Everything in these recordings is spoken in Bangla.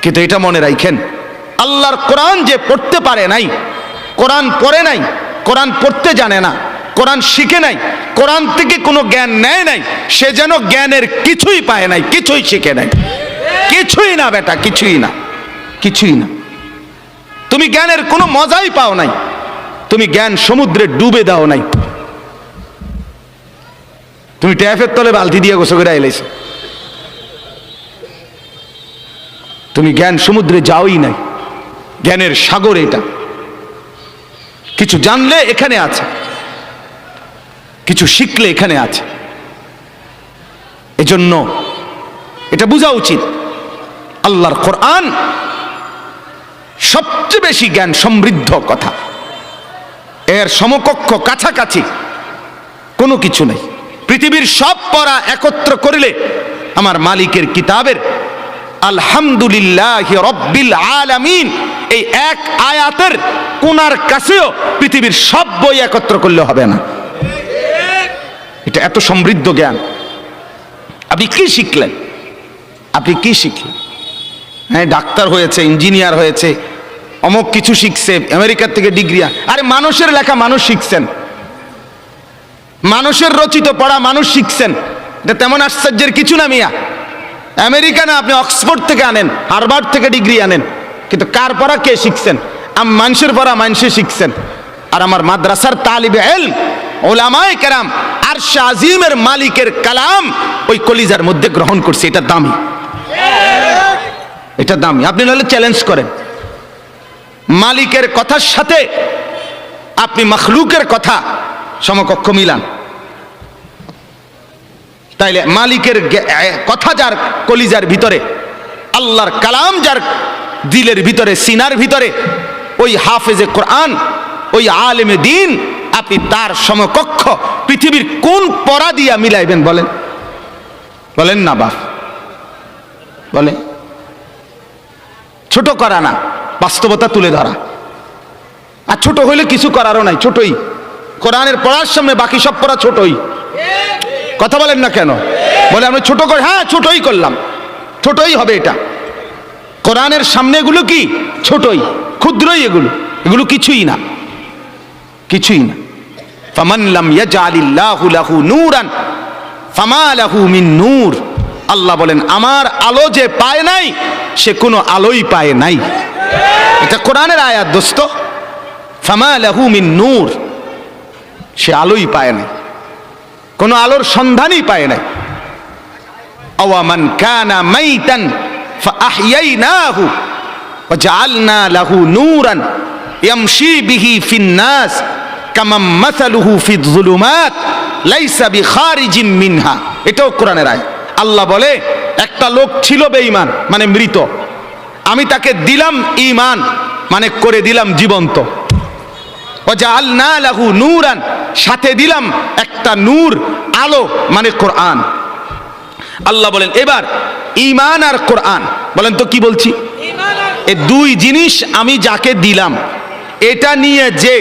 কিন্তু এটা মনে রাখেন, আল্লাহর কোরআন যে পড়তে পারে নাই, কোরআন পড়ে নাই, কোরআন পড়তে জানে না, কোরআন শিখে নাই, কোরআন থেকে কোনো জ্ঞান নেয় নাই, সে যেন জ্ঞানের কিছুই পায় নাই, কিছুই শিখে নাই। কিছুই না বেটা, কিছুই না, কিছুই না। তুমি জ্ঞানের কোনো মজাই পাও নাই, তুমি জ্ঞান সমুদ্রে ডুবে দাও নাই। তুমি ট্যাপের তলে বালতি দিয়ে গোসল করে এলাইছো, তুমি জ্ঞান সমুদ্রে যাওই নাই। জ্ঞানের সাগর এটা। কিছু জানলে এখানে আছে, কিছু শিখলে এখানে আছে। এজন্য এটা বোঝা উচিত, আল্লাহর কোরআন সবচেয়ে বেশি জ্ঞান সমৃদ্ধ কথা। এর সমকক্ষ কাছাকাছি কোনো কিছু নেই। পৃথিবীর সব পড়া একত্র করলে আমার মালিকের কিতাবের আলহামদুলিল্লাহি রাব্বিল আলামিন এই এক আয়াতের কোনার কাছেও পৃথিবীর সব বই একত্র করলে হবে না। এটা এত সমৃদ্ধ জ্ঞান। আপনি কি শিখলেন? আপনি কি শিখলেন? হ্যাঁ, ডাক্তার হয়েছে, ইঞ্জিনিয়ার হয়েছে, অমুক কিছু শিখছে, আমেরিকার থেকে ডিগ্রি। আরে মানুষের লেখা মানুষ শিখছেন, মানুষের রচিত পড়া মানুষ শিখছেন। এটা তেমন আশ্চর্যের কিছু না মিয়া। আমেরিকা না, আপনি অক্সফোর্ড থেকে আনেন, হার্ভার্ড থেকে ডিগ্রি আনেন, কিন্তু কার পড়া কে শিখছেন? মানুষের পড়া মানুষে শিখছেন। আর আমার মাদ্রাসার তালিবে ইলম উলামায়ে কেরাম আরশ আজিমের মালিকের কালাম ওই কলিজার মধ্যে গ্রহণ করছে। এটা দামি, এটা দামি। আপনি নাহলে চ্যালেঞ্জ করেন, মালিকের কথার সাথে আপনি মখলুকের কথা সমকক্ষ মিলান, তাইলে মালিকের কথা যার কলিজার ভিতরে, আল্লাহর কালাম যার দিলের ভিতরে, সিনার ভিতরে, ওই হাফেজে কোরআন, ওই আলেমে দিন, আপনি তার সমকক্ষ পৃথিবীর কোন পড়া দিয়া মিলাইবেন বলেন? বলেন না বাপ, বলে। ছোট করা না, বাস্তবতা তুলে ধরা। আর ছোট হইলে কিছু করারও নাই, ছোটই। কোরআনের পড়ার সামনে বাকি সব পড়া ছোটই। কথা বলেন না কেন? বলে আমরা ছোট করে, হ্যাঁ ছোটই করলাম, ছোটই হবে এটা। কোরআনের সামনে এগুলো কি? ছোটই, ক্ষুদ্রই। এগুলো এগুলো কিছুই না, কিছুই না। ফামান লাম ইয়াজআলিল্লাহু লাহু নূরান ফামা লাহু মিন নূর। আল্লাহ বলেন, আমার আলো যে পায় নাই সে কোনো আলোই পায় নাই। এটা কোরআনের আয়াত দোস্ত। ফামা লাহু মিন নূর, সে আলোই পায় নাই, কোনো আলোর সন্ধানই পায় নাই। আওয়া মান কানা মাইতান ফাআহইয়াইনাহু ওয়া জাআলনা লাহু নূরান ইয়ামশি বিহি ফিন নাস কামাম মাসালুহু ফিয যুলুমাত লাইসা বিখারিজিন মিনহা। এটাও কোরআনের আয়াত। আল্লাহ বলে, একটা লোক ছিল বেঈমান, মানে মৃত, আমি তাকে দিলাম ঈমান, মানে করে দিলাম জীবন্ত। ওয়া জাআলনা লাহু নূরান, সাথে দিলাম একটা নূর, আলো, মানে কোরআন। আল্লাহ বলেন, এবার ঈমান আর কোরআন, বলেন তো কি বলছি? এই দুই জিনিস আমি যাকে দিলাম, এটা নিয়ে যে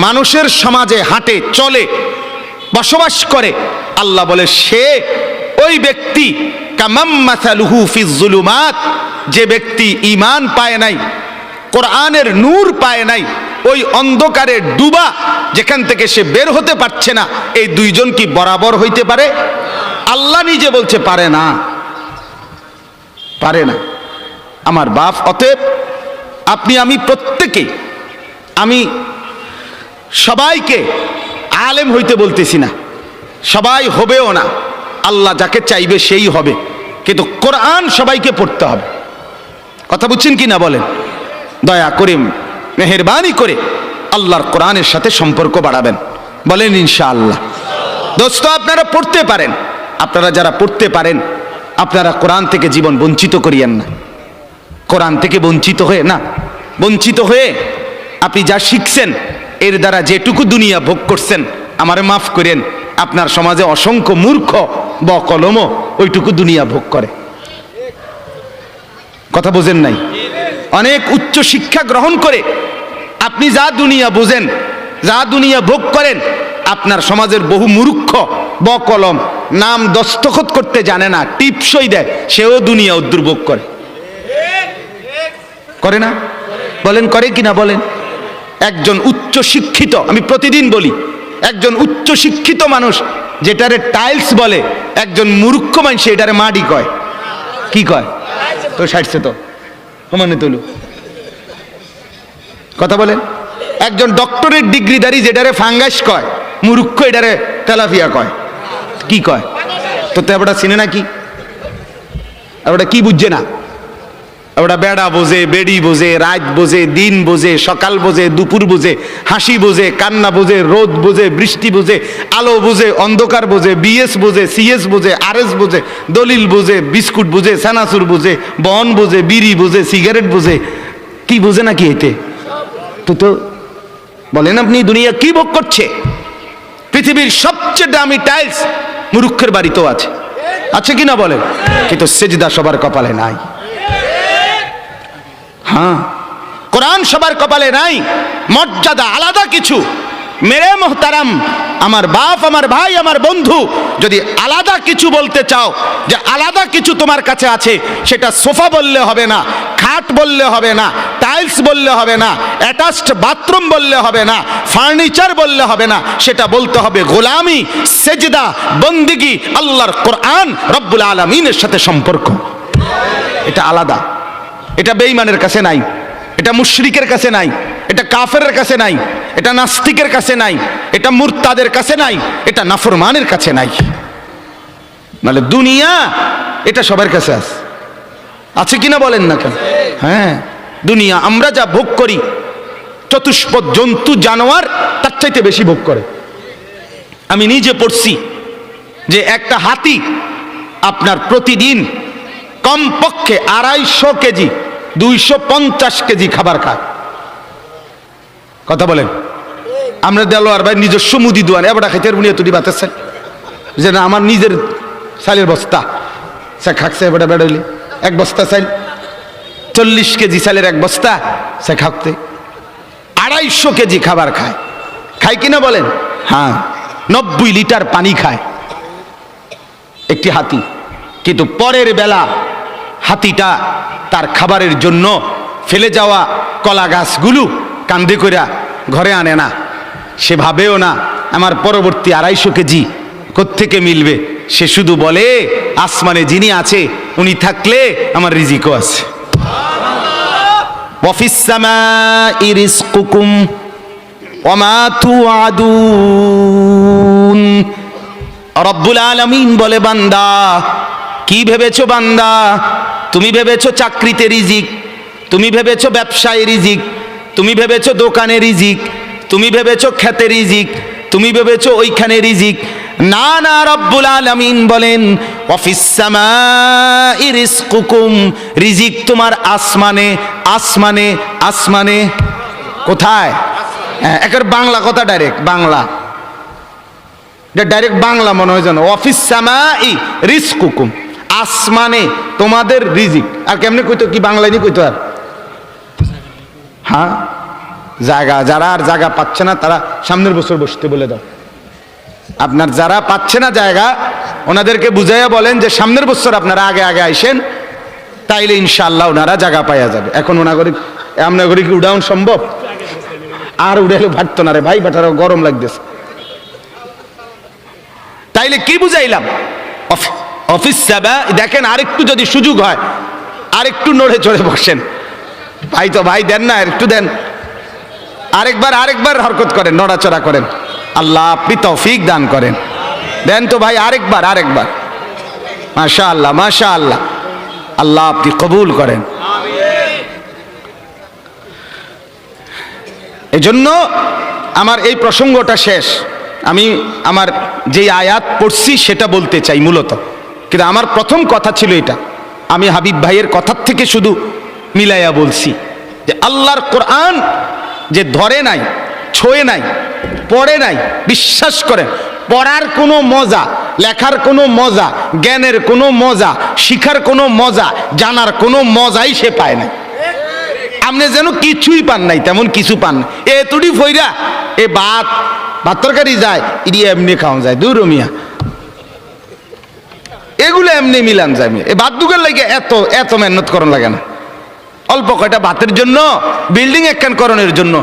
মানুষের সমাজে হাঁটে, চলে, বসবাস করে, আল্লাহ বলে সে ওই ব্যক্তি কামাম মাসালুহু ফিয যুলুমাত, যে ব্যক্তি ঈমান পায় নাই, কোরআনের নূর পায় নাই, ওই অন্ধকারে ডুবা যেখান থেকে সে বের হতে পারছে না, এই দুইজন কি বরাবর হইতে পারে? আল্লাহ নিজে বলছে পারে না, পারে না। আমার বাপ, অতএব আপনি আমি প্রত্যেকে, আমি সবাইকে আলেম হইতে বলতেছি না, সবাই হবেও না, আল্লাহ যাকে চাইবে সেই হবে, কিন্তু কোরআন সবাইকে পড়তে হবে। কথা বুঝছেন কি না বলেন? দয়া করে, মেহেরবানি করে আল্লাহর কোরআনের সাথে সম্পর্ক বাড়াবেন, বলেন ইনশাআল্লাহ। দোস্ত, আপনারা পড়তে পারেন, আপনারা যারা পড়তে পারেন, আপনারা কোরআন থেকে জীবন বঞ্চিত করিয়েন না। কোরআন থেকে বঞ্চিত হয়ে না, বঞ্চিত হয়ে আপনি যা শিখছেন এর দ্বারা যেটুকু দুনিয়া ভোগ করছেন, আমারে মাফ করেন, আপনার সমাজে অসংখ্য মূর্খ বকলমও ওইটুকু দুনিয়া ভোগ করে। কথা বোঝেন নাই? অনেক উচ্চ শিক্ষা গ্রহণ করে আপনি যা দুনিয়া বোঝেন, যা দুনিয়া ভোগ করেন, আপনার সমাজের বহু মূর্খ বকলম নাম দস্তখত করতে জানে না, টিপসই দেয়, সেও দুনিয়া দুর্ভোগ করে। করে না? বলেন করে কিনা বলেন? একজন উচ্চ শিক্ষিত, আমি প্রতিদিন বলি, একজন উচ্চ শিক্ষিত মানুষ যেটারে টাইলস বলে, একজন মূর্খ মানুষ এটারে মাটি কয়। কি কয়? তো সাইডছে তো সমানে তুলু কথা বলেন। একজন ডক্টরেট ডিগ্রিধারী যেটারে ফাঙ্গাস কয়, মূর্খ এটারে তেলাপিয়া কয়। কি কয়? তো ওটা চিনে না কি? ওটা কি বুঝছে না? ওটা বেড়া বোঝে, বেড়ি বোঝে, রাত বোঝে, দিন বোঝে, সকাল বোঝে, দুপুর বোঝে, হাসি বোঝে, কান্না বোঝে, রোদ বোঝে, বৃষ্টি বোঝে, আলো বোঝে, অন্ধকার বোঝে, বিএস বোঝে, সিএস বোঝে, আরএস বোঝে, দলিল বোঝে, বিস্কুট বোঝে, সানাসুর বোঝে, বন বোঝে, বিড়ি বোঝে, সিগারেট বোঝে। কি বোঝে না কি এতে? তো বলেন আপনি দুনিয়া কি ভোগ করছে? পৃথিবীর সবচেয়ে দামি টাইলস মূর্খের বাড়িতেও আছে, আছে কিনা বলেন? কিন্তু সেজদা সবার কপালে নাই। হ্যাঁ, কোরআন সবার কপালে নাই। মর্যাদা আলাদা কিছু। মেরে মোহতারাম, আমার বাপ, আমার ভাই, আমার বন্ধু, যদি আলাদা কিছু বলতে চাও, যে আলাদা কিছু তোমার কাছে আছে, সেটা সোফা বললে হবে না, খাট বললে হবে না, টাইলস বললে হবে না, অ্যাটাচড বাথরুম বললে হবে না, ফার্নিচার বললে হবে না, সেটা বলতে হবে গোলামি, সেজদা, বন্দিগি, আল্লাহর কোরআন, রব্বুল আলামিনের সাথে সম্পর্ক। এটা আলাদা। এটা বেঈমানের কাছে নাই, এটা মুশরিকের কাছে নাই, এটা কাফেরের কাছে নাই, এটা নাস্তিকের কাছে নাই, এটা মুরতাদের কাছে নাই, এটা নাফরমানের কাছে নাই। মানে দুনিয়া এটা সবার কাছে আছে কিনা বলেন না কেন? হ্যাঁ, দুনিয়া আমরা যা ভোগ করি, চতুষ্পদ জন্তু জানোয়ার তার চাইতে বেশি ভোগ করে। আমি নিজে পড়ছি যে একটা হাতি আপনার প্রতিদিন কমপক্ষে 250 কেজি 250 কেজি খাবার খায়। কথা বলেন? আমরা দেলোয়ার ভাই নিজস্ব মুদি দোয়ান এবার খাইতে বুনিয়া তুই বাতাচ্ছেন যে না আমার নিজের চালের বস্তা সে খাকছে এবার বেড়াইলে এক বস্তা চাল 40 কেজি চালের এক বস্তা সে খাকতে 250 কেজি খাবার খায়। খায় কিনা বলেন? হ্যাঁ, 90 লিটার পানি খায় একটি হাতি। কিন্তু পরের বেলা হাতিটা তার খাবারের জন্য ফেলে যাওয়া কলা গাছগুলো কান্দে কইরা ঘরে আনে না। সে ভাবেও না আমার পরবর্তী 250 কেজি কোত্থেকে মিলবে। সে শুধু বলে আসমানে যিনি আছে উনি থাকলে আমার রিজিকও আছে। ওয়াফিস সামাই রিজকুকুম ওয়া মা তুআদুন। রব্বুল আলামিন বলে, বান্দা কি ভেবেছো বান্দা? তুমি ভেবেছো চাকরিতে রিজিক, তুমি ভেবেছো ব্যবসায় রিজিক, তুমি ভেবেছো দোকানে রিজিক, তুমি ভেবেছো খেতে রিজিক, তুমি ভেবেছো ওইখানে রিজিক। না না, রব্বুল আলামিন বলেন ওয়াফিস সামাই রিজকুকুম, রিজিক তোমার আসমানে। আসমানে আসমানে কোথায়? একের বাংলা কথা, ডাইরেক্ট বাংলা, ডাইরেক্ট বাংলা মনে হয় যেন। ওয়াফিস সামাই রিজকুকুম, আসমানে তোমাদের রিজিক। আর কেমনে কইতো? কি বাংলায় নি কইতো? আর হ্যাঁ, জায়গা যারা আর জায়গা পাচ্ছে না তারা সামনের বছর বসতে বলে দাও। আপনার যারা পাচ্ছে না জায়গা ওনাদেরকে বুঝাইয়া বলেন যে সামনের বছর আপনারা আগে আগে আইসেন, তাইলে ইনশাআল্লাহ ওনারা জায়গা পাইয়া যাবে। এখন আপনার কি উড়াউন সম্ভব? আর উড়াইলে ভাটতো না রে ভাই, বাটারও গরম লাগতেছে। তাইলে কি বুঝাইলাম? অফিস সাবা, দেখেন আরেকটু যদি সুযোগ হয় আরেকটু নড়ে চড়ে বসেন। ভাই তো ভাই দেন না, একটু দেন, আরেকবার হরকত করেন, নড়াচড়া করেন। আল্লাহ আপনি তৌফিক দান করেন। দেন তো ভাই, আরেকবার। মাশাআল্লাহ মাশাআল্লাহ, আল্লাহ আপনি কবুল করেন। এজন্য আমার এই প্রসঙ্গটা শেষ। আমি আমার যে আয়াত পড়ছি সেটা বলতে চাই মূলত, কিন্তু আমার প্রথম কথা ছিল এটা। আমি হাবিব ভাইয়ের কথার থেকে শুধু মিলাইয়া বলছি যে আল্লাহর কোরআন যে ধরে নাই, ছোঁয়ে নাই, পড়ে নাই, বিশ্বাস করেন পড়ার কোনো মজা, লেখার কোনো মজা, জ্ঞানের কোনো মজা, শিখার কোনো মজা, জানার কোনো মজাই সে পায় নাই। আপনি যেন কিছুই পান নাই, তেমন কিছু পান না। এ তুড়ি ফইরা এ ভাত তরকারি যায়, ইডি এমনি খাওয়া যায়, দূর মিয়া, এগুলো এমনি মিলান যায়। এ ভাত দুগের লাগে এত মেহনত করার লাগে না। অল্প কয়টা ভাতের জন্য, বিল্ডিং একখান করণের জন্য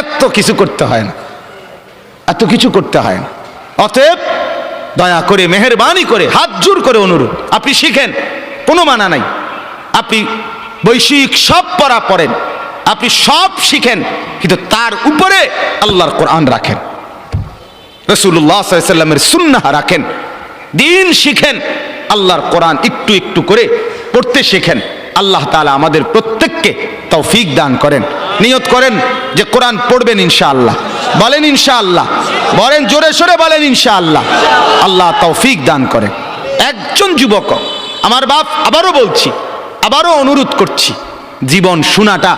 এত কিছু করতে হয় না, এত কিছু করতে হয় না। অতএব দয়া করে, মেহেরবানি করে, হাত জোর করে অনুরোধ, আপনি শিখেন, কোনো মানা নাই। আপনি বৈষয়িক সব পড়া পড়েন, আপনি সব শিখেন, কিন্তু তার উপরে আল্লাহর কোরআন রাখেন, রাসূলুল্লাহ সাল্লাল্লাহু আলাইহি ওয়াসাল্লামের সুন্নাহ রাখেন, দিন শিখেন, আল্লাহর কোরআন একটু একটু করে পড়তে শেখেন। আল্লাহ তাআলা আমাদের প্রত্যেককে তৌফিক দান করেন। নিয়ত করেন যে কোরআন পড়বেন ইনশাআল্লাহ। বলেন ইনশাআল্লাহ, বলেন জোরে সোরে বলেন ইনশাআল্লাহ। আল্লাহ তৌফিক দান করেন। একজন যুবক, আমার বাপ, আবারও বলছি, আবারও অনুরোধ করছি, জীবন শোনাটা,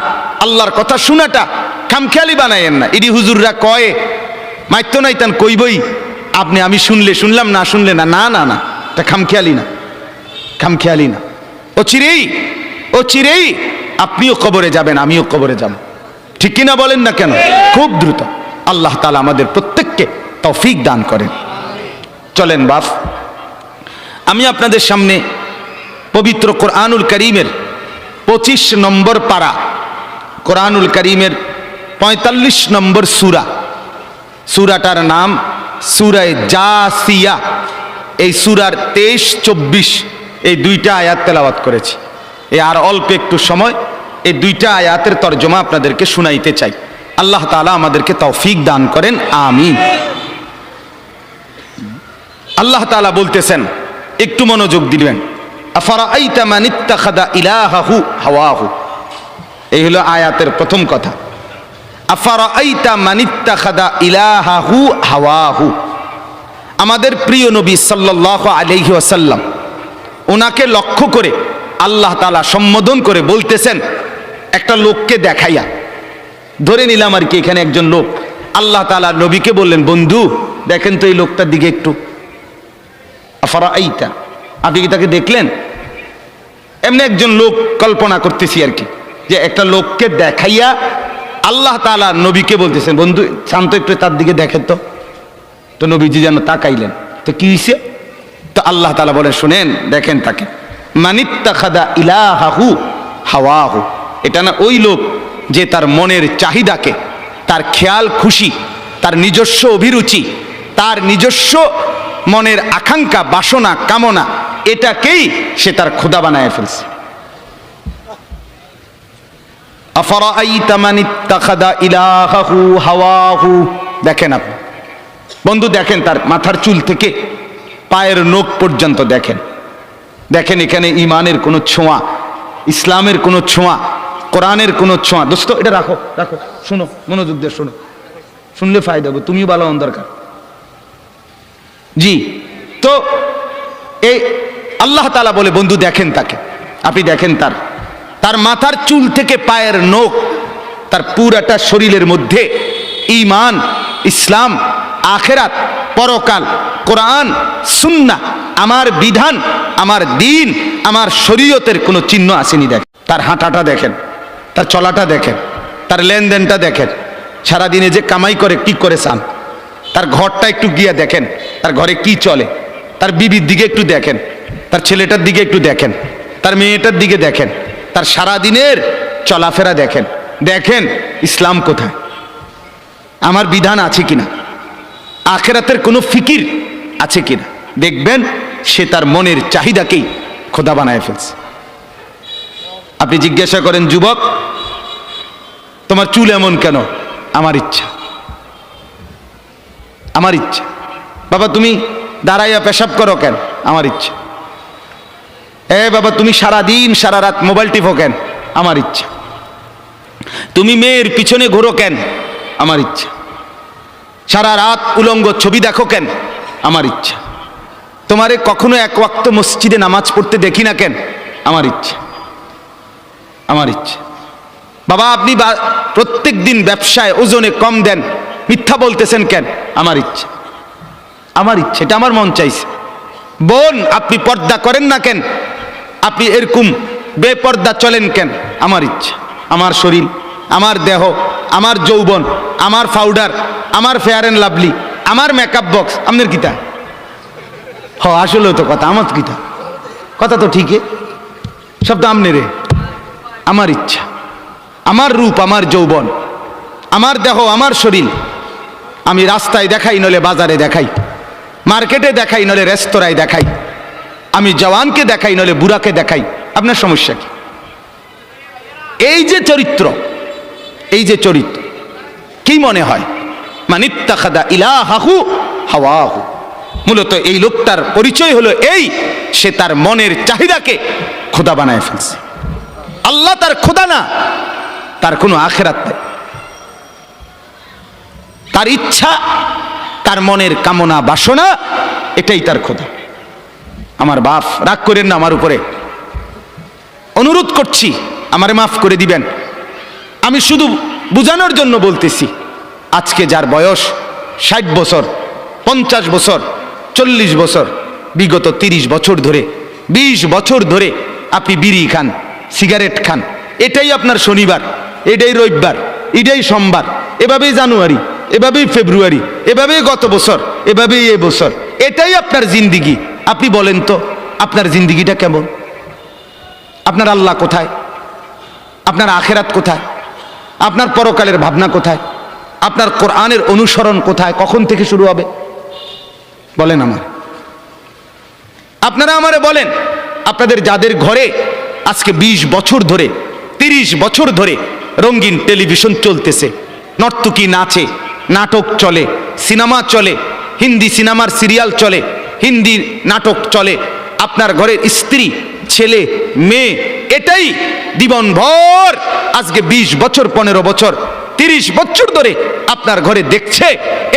আল্লাহর কথা শোনাটা খামখেয়ালি বানায়েন না। ইডি হুজুররা কয়ে মাইতো নাইতান কইবই, আপনি আমি শুনলে শুনলাম, না শুনলে না, না না না, এটা খামখেয়ালি না, খামখেয়ালি না। ও চিরেই আপনিও কবরে যাবেন, আমিও কবরে যাব, ঠিক কিনা বলেন না কেন? খুব দ্রুত। আল্লাহ তাআলা আমাদের প্রত্যেককে তৌফিক দান করেন। চলেন বাপ, আমি আপনাদের সামনে পবিত্র কোরআনুল কারীমের 25 নম্বর পারা, কোরআনুল কারীমের 45 নম্বর সূরা, সূরাটার নাম সূরা জাসিয়া। এই সূরার 23-24 এই দুইটা আয়াত তেলাওয়াত করেছি। আর অল্প একটু সময় এই দুইটা আয়াতের তরজমা আপনাদেরকে শুনাইতে চাই। আল্লাহ তাআলা আমাদেরকে তৌফিক দান করেন, আমিন। আল্লাহ তাআলা বলতেছেন, একটু মনোযোগ দিবেন, আফারাআইতা মান ইত্তাখাযা ইলাহাহু হাওয়াহু। এই হলো আয়াতের প্রথম কথা, আফারাআইতা মান ইত্তাখাযা ইলাহাহু হাওয়াহু। আমাদের প্রিয় নবী সাল্লাল্লাহু আলাইহি ওয়াসাল্লাম, ওনাকে লক্ষ্য করে আল্লাহ তাআলা সম্বোধন করে বলতেছেন, একটা লোককে দেখাইয়া, ধরে নিলাম আর কি এখানে একজন লোক, আল্লাহ তাআলা নবীকে বললেন, বন্ধু দেখেন তো এই লোকটার দিকে একটু। আফারাআইতা, আপনি কি তাকে দেখলেন? এমনি একজন লোক কল্পনা করতেছি আর কি, যে একটা লোককে দেখাইয়া আল্লাহ তাআলা নবীকে বলতেছেন, বন্ধু শান্ত একটু তার দিকে দেখেন তো। তো নবীজি যেন তাকাইলেন, তো কি হইছে? তো আল্লাহ তাআলা বলে, শুনেন, দেখেন তাকে, মানিত্তাখাযা ইলাহাহু হাওয়াহু। এটা না ওই লোক যে তার মনের চাহিদাকে, তার খেয়াল খুশি, তার নিজস্ব অভিরুচি, তার নিজস্ব মনের আকাঙ্ক্ষা, বাসনা, কামনা, এটাকেই সে তার খোদা বানায় ফেলছে। আফারাআইতা মান ইত্তাখাযা ইলাহাহু হাওয়াহু। দেখেন আপনি বন্ধু, দেখেন তার মাথার চুল থেকে পায়ের নখ পর্যন্ত দেখেন, দেখেন এখানে ইমানের কোনো ছোঁয়া, ইসলামের কোনো ছোঁয়া, কোরআনের কোনো ছোঁয়া। দোস্ত এটা রাখো, রাখো, শোনো, মনোযোগ দিয়ে শোনো, শুনলে ফায়দা হবে, তুমিও ভালো হন দরকার। জি, তো এই আল্লাহ তাআলা বলে, বন্ধু দেখেন তাকে, আপনি দেখেন তার মাথার চুল থেকে পায়ের নখ, তার পুরাটা শরীরের মধ্যে ঈমান, ইসলাম, আখিরাত, পরকাল, কোরআন, সুন্নাহ, আমার বিধান, আমার দ্বীন, আমার শরীয়তের কোনো চিহ্ন আসেনি। দেখেন তার হাঁটাটা দেখেন, তার চলাটা দেখেন, তার লেনদেনটা দেখেন, সারাদিনে যে কামাই করে কি করে চান, তার ঘরটা একটু গিয়ে দেখেন, তার ঘরে কি চলে, তার বিবির দিকে একটু দেখেন, তার ছেলেটার দিকে একটু দেখেন, তার মেয়েটার দিকে দেখেন, তার সারাদিনের চলাফেরা দেখেন, দেখেন ইসলাম কোথায়, আমার বিধান আছে কিনা, আখিরাতের কোনো ফিকির আছে কিনা। দেখবেন সে তার মনের চাহিদাকেই খোদা বানায় ফেলছে। আপনি জিজ্ঞাসা করেন, যুবক তোমার চুল এমন কেন? আমার ইচ্ছা, আমার ইচ্ছা। বাবা তুমি দাঁড়াইয়া পেশাব করো কেন? আমার ইচ্ছা। বাবা তুমি সারা দিন সারা রাত মোবাইল টিপো কেন? আমার ইচ্ছা। তুমি মেয়ের পিছনে ঘোরো কেন? আমার ইচ্ছা। সারা রাত উলঙ্গ ছবি দেখো কেন? আমার ইচ্ছা। তোমারে কখনো এক ওয়াক্ত মসজিদে নামাজ পড়তে দেখি না কেন? আমার ইচ্ছা, আমার ইচ্ছা। বাবা আপনি প্রত্যেক দিন ব্যবসায় ওজনে কম দেন, মিথ্যা বলতেছেন কেন? আমার ইচ্ছা, আমার ইচ্ছা, এটা আমার মন চাইছে। বোন আপনি পর্দা করেন না কেন? আপনি এরকম বেপর্দা চলেন কেন? আমার ইচ্ছা। আমার শরীর, আমার দেহ, আমার যৌবন, আমার পাউডার, আমার ফেয়ার অ্যান্ড লাভলি, আমার মেকআপ বক্স, আপনার কিতা? আসলে তো কথা, আমার কিতা কথা তো ঠিকই, সব তো আমনে রে। আমার ইচ্ছা। আমার রূপ, আমার যৌবন, আমার দেহ, আমার শরীর আমি রাস্তায় দেখাই, নলে বাজারে দেখাই, মার্কেটে দেখাই, নলে রেস্তোরাঁয় দেখাই, আমি জওয়ানকে দেখাই, নলে বুড়াকে দেখাই, আপনার সমস্যা কি? এই যে চরিত্র, এই যে চরিত্র, কি মনে হয়? মানিত্তাখাদা ইলাহাহু হাওয়াহু, মূলত এই লোকটার পরিচয় হলো এই, সে তার মনের চাহিদাকে খোদা বানায় ফেলছে। আল্লাহ তার খোদা না, তার কোনো আখেরাত নেই। তার ইচ্ছা, তার মনের কামনা বাসনা, এটাই তার খোদা। আমার বাপ, রাগ করেন না আমার উপরে, অনুরোধ করছি আমারে মাফ করে দিবেন। আমি শুধু বুঝানোর জন্য বলতেছি, আজকে যার বয়স 60 বছর, 50 বছর, 40 বছর, বিগত 30 বছর ধরে, 20 বছর ধরে আপনি বিড়ি খান, সিগারেট খান, এটাই আপনার শনিবার, এটাই রবিবার, এটাই সোমবার, এভাবেই জানুয়ারি, এভাবেই ফেব্রুয়ারি, এভাবেই গত বছর, এভাবেই এ বছর, এটাই আপনার জিন্দিগি। আপনি বলেন তো আপনার জিন্দিগিটা কেমন? আপনার আল্লাহ কোথায়? আপনার আখেরাত কোথায়? আপনার পরকালের ভাবনা কোথায়? আপনার কোরআনের অনুসরণ কোথায়? কখন থেকে শুরু হবে বলেন আমার? আপনারা আমারে বলেন, আপনাদের যাদের ঘরে আজকে 20 বছর ধরে, 30 বছর ধরে রঙিন টেলিভিশন চলতেছে, নর্তকী নাচে, নাটক চলে, সিনেমা চলে, হিন্দি সিনেমার সিরিয়াল চলে, হিন্দি নাটক চলে, আপনার ঘরের স্ত্রী, ছেলে, মেয়ে এটাই জীবনভর আজকে 20 বছর, 15 বছর, 30 বছর ধরে আপনার ঘরে দেখছে,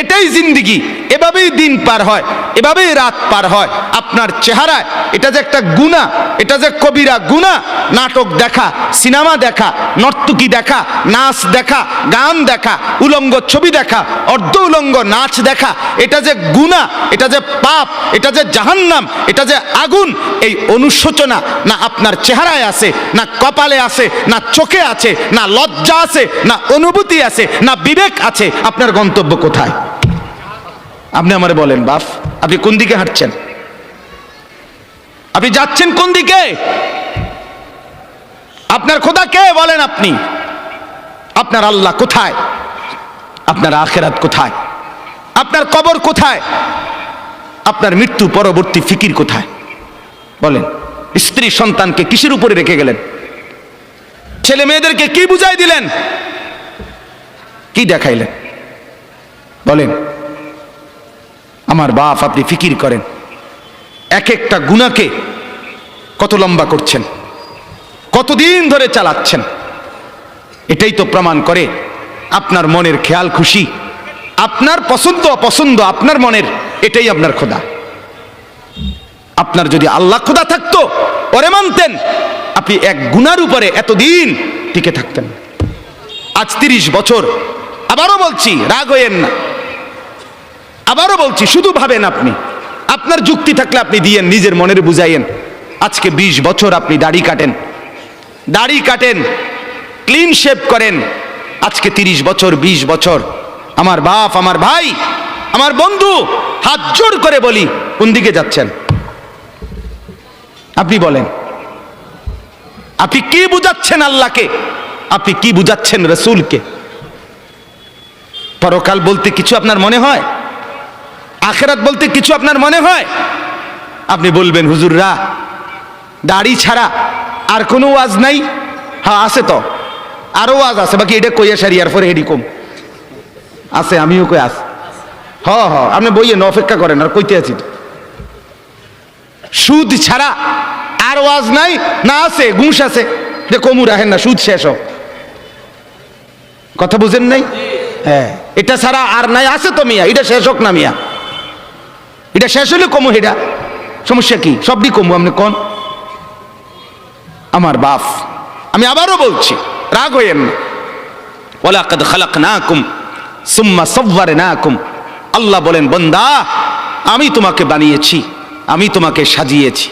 এটাই জিন্দিগি, এভাবেই দিন পার হয়, এভাবেই রাত পার হয়। আপনার চেহারায় এটা যে একটা গুনাহ, এটা যে কবিরা গুনাহ, নাটক দেখা, সিনেমা দেখা, নর্তকী দেখা, নাচ দেখা, গান দেখা, উলঙ্গ ছবি দেখা, অর্ধ উলঙ্গ নাচ দেখা, এটা যে গুনাহ, এটা যে পাপ, এটা যে জাহান্নাম, এটা যে আগুন, এই অনুশোচনা না আপনার চেহারায় আছে, না কপালে আছে, না চোখে আছে, না লজ্জা আছে, না অনুভূতি আছে, না বিবেক আছে। আপনার গন্তব্য কোথায়? আপনি আমারে বলেন বাপ, আপনি কোন দিকে হাঁটছেন? আপনি যাচ্ছেন কোন দিকে? আপনার খোদা কে বলেন আপনি? আপনার আল্লাহ কোথায়? আপনার আখিরাত কোথায়? আপনার কবর কোথায়? আপনার মৃত্যু পরবর্তী ফিকির কোথায় বলেন? স্ত্রী সন্তানকে কিসের উপরে রেখে গেলেন? ছেলে মেয়েদেরকে কি বুঝাই দিলেন? কি দেখাইলেন বলেন? আমার বাপ, আপনি ফিকির করেন, এক একটা গুনাহকে কত লম্বা করছেন, কতদিন ধরে চালাচ্ছেন। এটাই তো প্রমাণ করে আপনার মনের খেয়াল খুশি, আপনার পছন্দ অপছন্দ আপনার মনের, এটাই আপনার খোদা। আপনার যদি আল্লাহ খোদা থাকতো, ওরে মানতেন, আপনি এক গুনার উপরে এতদিন টিকে থাকতেন। আজ 30 বছর, আবারও বলছি রাগ হইয়েন না, আবারও বলছি শুধু ভাবেন, আপনি আপনার যুক্তি থাকলে আপনি দিয়েন, নিজের মনের বুঝাইয়েন। আজকে 20 বছর আপনি দাড়ি কাটেন, ক্লিন শেভ করেন, আজকে 30 বছর, 20 বছর। আমার বাপ, আমার ভাই, আমার বন্ধু, হাত জোর করে বলি, কোন দিকে যাচ্ছেন আপনি বলেন? আপনি কি বুঝাচ্ছেন আল্লাহকে? আপনি কি বুঝাচ্ছেন রসুলকে? পরকাল বলতে কিছু আপনার মনে হয়? আখিরাত বলতে কিছু আপনার মনে হয়? আপনি বলবেন হুজুররা দাড়ি ছাড়া আর কোনো ওয়াজ নাই? হ্যাঁ আছে তো, আরো ওয়াজ আছে, বাকি এটা কইয়া সারি আর পরে হেডি কম আছে, আমিও কই আস। হ আপনি বইয়েন, অপেক্ষা করেন, আর কইতে আছি তো। সুদ ছাড়া আর ওয়াজ নাই? না আছে, ঘুষ আছে, যে কমু রাখেন না, সুদ শেষ হোক। কথা বুঝেন নাই? হ্যাঁ, এটা ছাড়া আর নাই? আছে তো মিয়া, এটা শেষ হোক না মিয়া, এটা শেষ হলে কমু, এটা সমস্যা কি? সবই কমু, আপনি কোন? আমার বাপ, আমি আবারও বলছি, রাগ হইয়েন না। ওয়ালাকাদ খালাকনাকুম সুম্মা সাওয়ারনাকুম, আল্লাহ বলেন বান্দা, আমি তোমাকে বানিয়েছি, আমি তোমাকে সাজিয়েছি,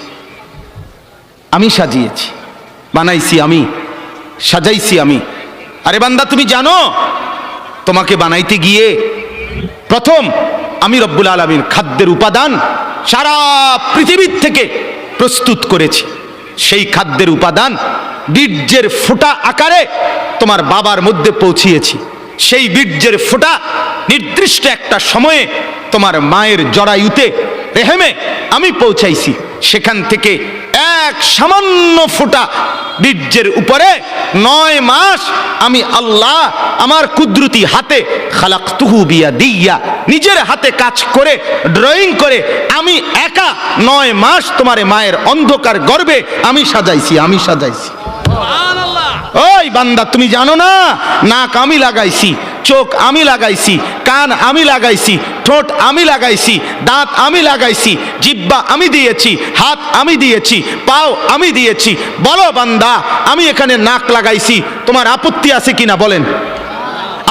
আমি সাজিয়েছি, বানাইছি আমি, সাজাইছি আমি। আরে বান্দা, তুমি জানো তোমাকে বানাইতে গিয়ে প্রথম আমি রব্বুল আলামিন খাদ্যের উপাদান সারা পৃথিবীর থেকে প্রস্তুত করেছি। সেই খাদ্যের উপাদান বীর্যের ফোঁটা আকারে তোমার বাবার মধ্যে পৌঁছিয়েছি। সেই বীর্যের ফোঁটা নির্দিষ্ট একটা সময়ে তোমার মায়ের জরায়ুতে রেহেমে আমি পৌঁছাইছি। সেখান থেকে এক সামান্য ফোঁটা বীর্যের উপরে 9 মাস আমি আল্লাহ আমার কুদরতি হাতে খালাকতুহু বিয়াদিয়া, নিজের হাতে কাজ করে ড্রয়িং করে আমি একা 9 মাস তোমার মায়ের অন্ধকার গর্ভে আমি সাজাইছি। ওই বান্দা, তুমি জানো না, নাক আমি লাগাইছি, চোখ আমি লাগাইছি, কান আমি লাগাইছি, ঠোঁট আমি লাগাইছি, দাঁত আমি লাগাইছি, জিহ্বা আমি দিয়েছি, হাত আমি দিয়েছি, পাও আমি দিয়েছি। বলো বান্দা, আমি এখানে নাক লাগাইছি, তোমার আপত্তি আছে কিনা বলেন?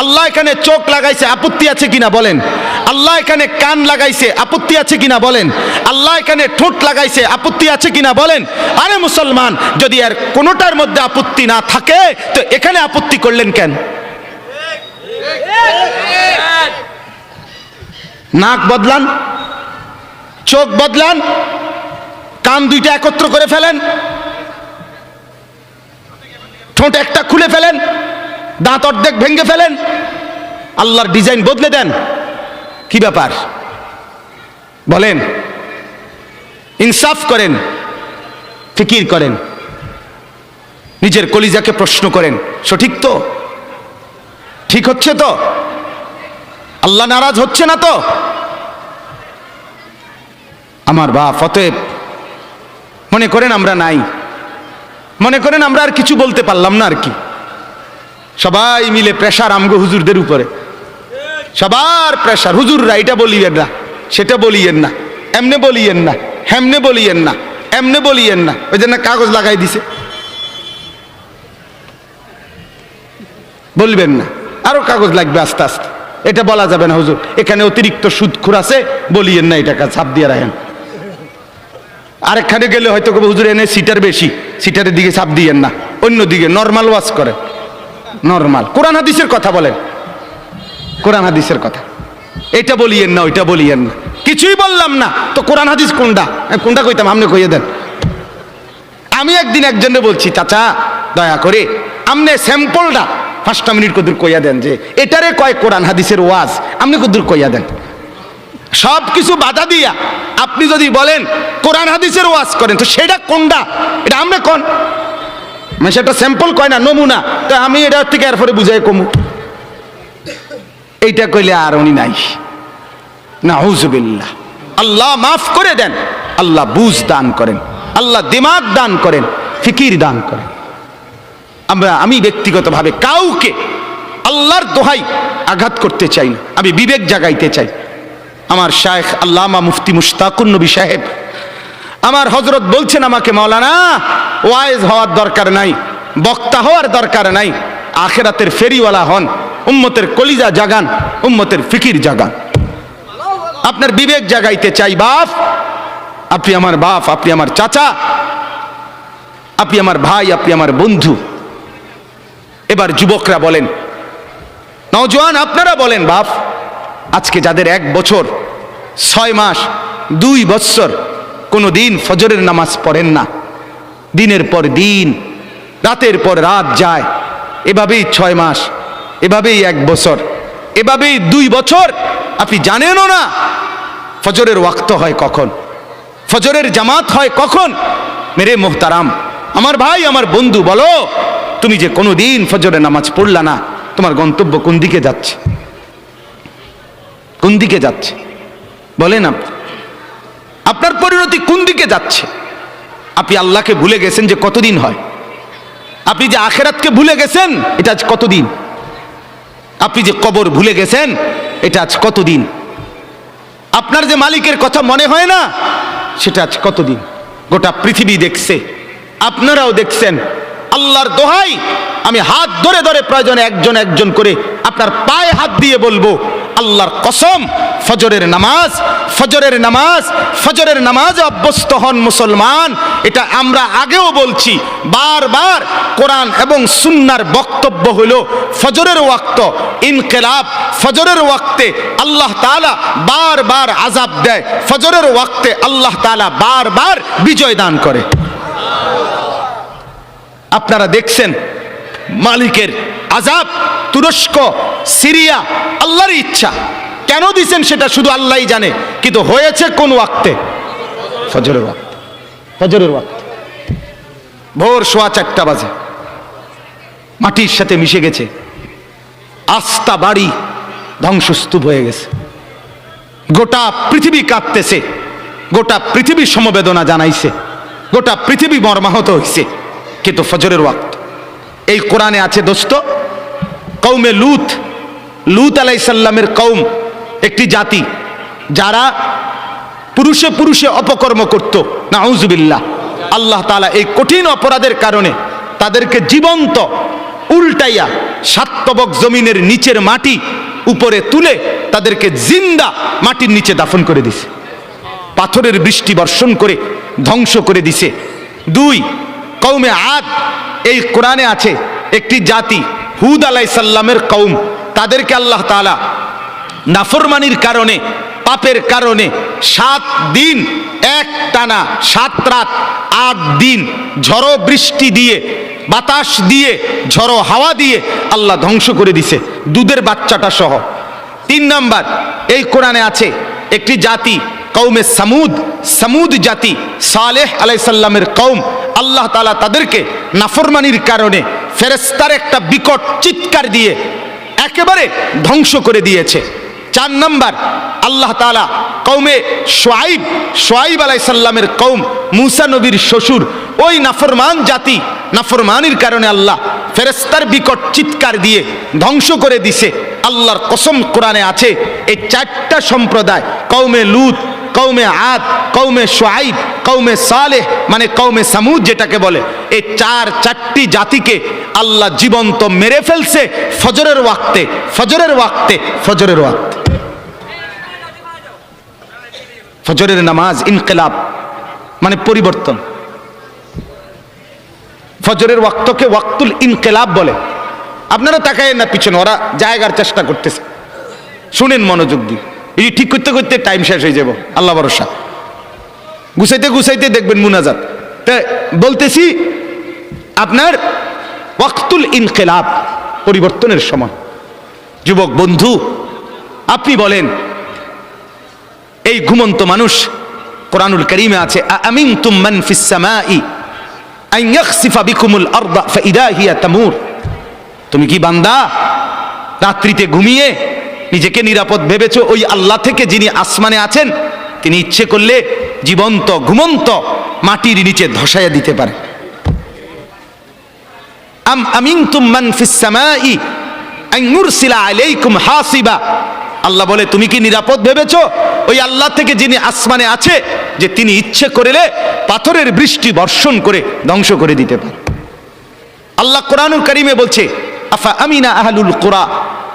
আল্লাহ এখানে চোখ লাগাইছে, আপত্তি আছে কিনা বলেন? আল্লাহ এখানে কান লাগাইছে, আপত্তি আছে কিনা বলেন? আল্লাহ এখানে ঠোঁট লাগাইছে, আপত্তি আছে কিনা বলেন? আরে মুসলমান, যদি আর কোনোটার মধ্যে আপত্তি না থাকে তো এখানে আপত্তি করলেন কেন? নাক বদলান, চোখ বদলান, কান দুইটা একত্র করে ফেলেন, ঠোঁট একটা খুলে ফেলেন, দাঁত অর্ধেক ভেঙে ফেলেন, আল্লাহর ডিজাইন বদলে দেন। কি ব্যাপার বলেন? ইনসাফ করেন, ফিকির করেন, নিজের কলিজাকে প্রশ্ন করেন, সঠিক তো? ঠিক হচ্ছে তো? আল্লাহ নারাজ হচ্ছে না তো? আমার বাপ, অতএব মনে করেন আমরা নাই, মনে করেন আমরা আর কিছু বলতে পারলাম না আর কি। সবাই মিলে প্রেশার আমগো হুজুরদের উপরে, সবার প্রেশার। হুজুররা এটা বলিয়েন না, সেটা বলিয়েন না, এমনে বলিয়েন না, হেমনে বলিয়েন না, এমনে বলিয়েন না। ওই জন্য কাগজ লাগাই দিছে, বলবেন না, আরো কাগজ লাগবে আস্তে আস্তে। এটা বলা যাবে না হুজুর, এখানে অতিরিক্ত সুদখোর আছে, বলিয়েন না, এটা ছাপ দিয়ে রাখেন। আরেকখানে গেলে হয়তো হুজুর এনে সিটার বেশি, সিটারের দিকে ছাপ দিয়েন না, অন্যদিকে নর্মাল ওয়াজ করে। নর্মাল কোরআন হাদিসের কথা বলেন, কোরআন হাদিসের কথা। এটা বলিয়েন না, ওইটা বলিয়েন না। কিছুই বললাম না তো কোরআন হাদিস কোনটা? কোনটা কইতাম, আপনি কইয়ে দেন। আমি একদিন একজনে বলছি, চাচা দয়া করে আমনে স্যাম্পলটা 5টা মিনিট কদুর কইয়া দেন, যে এটারে কয় কোরআন হাদিসের ওয়াজ, আপনি কদুর কইয়া দেন। সব কিছু বাধা দিয়া আপনি যদি বলেন কোরআন হাদিসের ওয়াজ করেন, তো সেটা কোনটা? এটা আমরা কোন মানে সেটা স্যাম্পল কয় না, নমুনা। তো আমি এটা থেকে এরপরে বুঝাই কমু, এইটা কইলে আর উনি নাই। নাউজুবিল্লাহ। আল্লাহ মাফ করে দেন, আল্লাহ বুঝ দান করেন, আল্লাহ দিমাগ দান করেন, ফিকির দান করেন। আমি ব্যক্তিগতভাবে কাউকে আল্লাহর দোহাই আঘাত করতে চাই না, আমি বিবেক জাগাইতে চাই। আমার শায়েখ আল্লামা মুফতি মুশতাকুন নবী সাহেব, আমার হযরত বলছেন আমাকে, মাওলানা ওয়াইজ হওয়ার দরকার নাই, বক্তা হওয়ার দরকার নাই, আখিরাতের ফেরিওয়ালা হন, উম্মতের কলিজা জাগান, উম্মতের ফিকির জাগান। আপনার বিবেক জাগাইতে চাই বাপ। আপনি আমার বাপ, আপনি আমার চাচা, আপনি আমার ভাই, আপনি আমার বন্ধু। এবার যুবকরা বলেন, নওজোয়ান আপনারা বলেন, বাপ আজকে যাদের 1 বছর 6 মাস 2 বছর কোনো দিন ফজরের নামাজ পড়েন না, দিনের পর দিন রাতের পর রাত যায়, এভাবেই 6 মাস, এভাবেই 1 বছর, এভাবেই 2 বছর, আপনি জানেনও না ফজরের ওয়াক্ত হয় কখন, ফজরের জামাত হয় কখন। মেরে মোহতারাম, আমার ভাই, আমার বন্ধু, বলো তুমি যে কোনো দিন ফজরের নামাজ পড়লা না, তোমার গন্তব্য কোন দিকে যাচ্ছে? কোন দিকে যাচ্ছে বলেন? আপনার পরিণতি কোন দিকে যাচ্ছে? আপনি আল্লাহকে ভুলে গেছেন যে কতদিন হয়? আপনি যে আখিরাতকে ভুলে গেছেন, এটা আজ কতদিন? আপনি যে কবর ভুলে গেছেন, এটা আজ কতদিন? আপনার যে মালিকের কথা মনে হয় না, সেটা আজ কতদিন? গোটা পৃথিবী দেখছে, আপনারাও দেখছেন। আল্লাহর দোহাই, আমি হাত ধরে ধরে প্রয়োজনে একজন একজন করে আপনার পায়ে হাত দিয়ে বলবো, আল্লাহর কসম, ফজরের নামাজ, ফজরের নামাজ, ফজরের নামাজে অভ্যস্ত হন মুসলমান। এটা আমরা আগেও বলছি বারবার। কোরআন এবং সুন্নাহর বক্তব্য হলো ফজরের ওয়াক্ত ইনকিলাব, ফজরের ওয়াক্তে আল্লাহ তাআলা বারবার আযাব দেয়, ফজরের ওয়াক্তে আল্লাহ তাআলা বারবার বিজয় দান করে। আপনারা দেখছেন মালিকের আযাব, তুরস্ক, সিরিয়া, আল্লাহর ইচ্ছা। কেন দিছেন সেটা শুধু আল্লাহই জানে, কিন্তু হয়েছে কোন ওয়াক্তে? ফজরের ওয়াক্ত। ফজরের ওয়াক্ত ভোর 4:15 বাজে, মাটির সাথে মিশে গেছে, আস্থা বাড়ি ধ্বংসস্তূপ হয়ে গেছে, গোটা পৃথিবী কাঁপতেছে, গোটা পৃথিবী সমবেদনা জানাইছে, গোটা পৃথিবী মর্মাহত হইছে, কিন্তু ফজরের ওয়াক্ত। এই কোরআনে আছে দোস্ত, কওমে লূত, লূত আলাইহিস সালামের কওম একটি জাতি যারা পুরুষে পুরুষে অপকর্ম করত, নাউজুবিল্লাহ। আল্লাহ তাআলা এই কঠিন অপরাধের কারণে তাদেরকে জীবন্ত উল্টাইয়া সাতবক জমিনের নিচের মাটি উপরে তুলে তাদেরকে জিন্দা মাটির নিচে দাফন করে দিছে, পাথরের বৃষ্টি বর্ষণ করে ধ্বংস করে দিছে। 2, কওমে আদ, এই কোরআনে আছে একটি জাতি, হুদ আলাইহিস সালামের কওম, তাদেরকে আল্লাহ তাআলা নাফরমানির কারণে, পাপের কারণে 7 দিন এক টানা 7 রাত 8 দিন ঝড়ো বৃষ্টি দিয়ে, বাতাস দিয়ে, ঝড়ো হাওয়া দিয়ে আল্লাহ ধ্বংস করে দিছে, দুধের বাচ্চাটা সহ। 3 নাম্বার, এই কোরআনে আছে একটি জাতি, কওমে সামুদ, সামুদ জাতি, সালেহ আলাইহিস সালামের কওম, আল্লাহ তাআলা তাদেরকে নাফরমানির কারণে ফেরেশতার একটা বিকট চিৎকার দিয়ে একেবারে ধ্বংস করে দিয়েছে। 4 নাম্বার, আল্লাহ তাআলা কওমে শুআইব, শুআইব আলাইহিস সালামের কওম, মূসা নবীর শ্বশুর, ওই নাফরমান জাতি, নাফরমানির কারণে আল্লাহ ফেরেশতার বিকট চিৎকার দিয়ে ধ্বংস করে দিছে। আল্লাহর কসম, কোরআনে আছে এই 4টা সম্প্রদায়, কওমে লূত, কওমে আদ, কওমে শুআইব, কওমে সালেহ, মানে কওমে সামুদ যেটাকে বলে, এই 4টি জাতিকে আল্লাহ জীবন্ত মেরে ফেলছে ফজরের ওয়াক্তে, ফজরের ওয়াক্তে, ফজরের ওয়াক্তে। ফজরের নামাজ ইনকিলাব মানে পরিবর্তন। ফজরের ওয়াক্তকে ওয়াক্তুল ইনকিলাব বলে। আপনারা তাকায়েন না পিছনে, ওরা জায়গার চেষ্টা করতেছে, শুনেন মনোযোগ দিয়ে। এই ঠিক করতে করতে টাইম শেষ হয়ে যাব, আল্লাহ ভরসা। গুছাইতে গুছাইতে দেখবেন মুনাজাত। তা বলতেছি আপনার ওয়াক্তুল ইনকিলাব, পরিবর্তনের সময়। যুবক বন্ধু, আপনি বলেন, এই ঘুমন্ত মানুষ, কোরআনুল কারীমে আছে, আমিনতুম মান ফিস সামাই আন ইয়াখসিফা বিকুমুল আরদা ফাইদা হিয়া তামুর। তুমি কি বান্দা রাত্রিতে ঘুমিয়ে নিজেকে নিরাপদ ভেবেছো ওই আল্লাহ থেকে যিনি আসমানে আছেন, তিনি ইচ্ছে করলে জীবন্ত ঘুমন্ত মাটির নিচে ধসাইয়া দিতে পারে। আম আমিনতুম মান ফিস সামাই আন ইউরসিলা আলাইকুম হাসিবা। আল্লাহ বলে, তুমি কি নিরাপদ ভেবেছো ওই আল্লাহ থেকে যিনি আসমানে আছে, যে তিনি ইচ্ছে করলে পাথরের বৃষ্টি বর্ষণ করে ধ্বংস করে দিতে পারে। আল্লাহ কোরআনুল কারীমে বলছে, আফা আমিনা আহলুল কুরা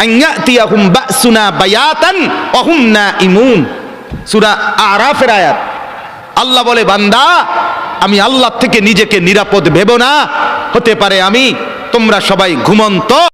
আন ইয়াতিয়াহুম বাসুনা বায়াতান ওয়া হুম নাইমুন, সূরা আরাফের আয়াত। আল্লাহ বলে, বান্দা, আমি আল্লাহ থেকে নিজেকে নিরাপদ ভেবো না, হতে পারে আমি তোমরা সবাই ঘুমন্ত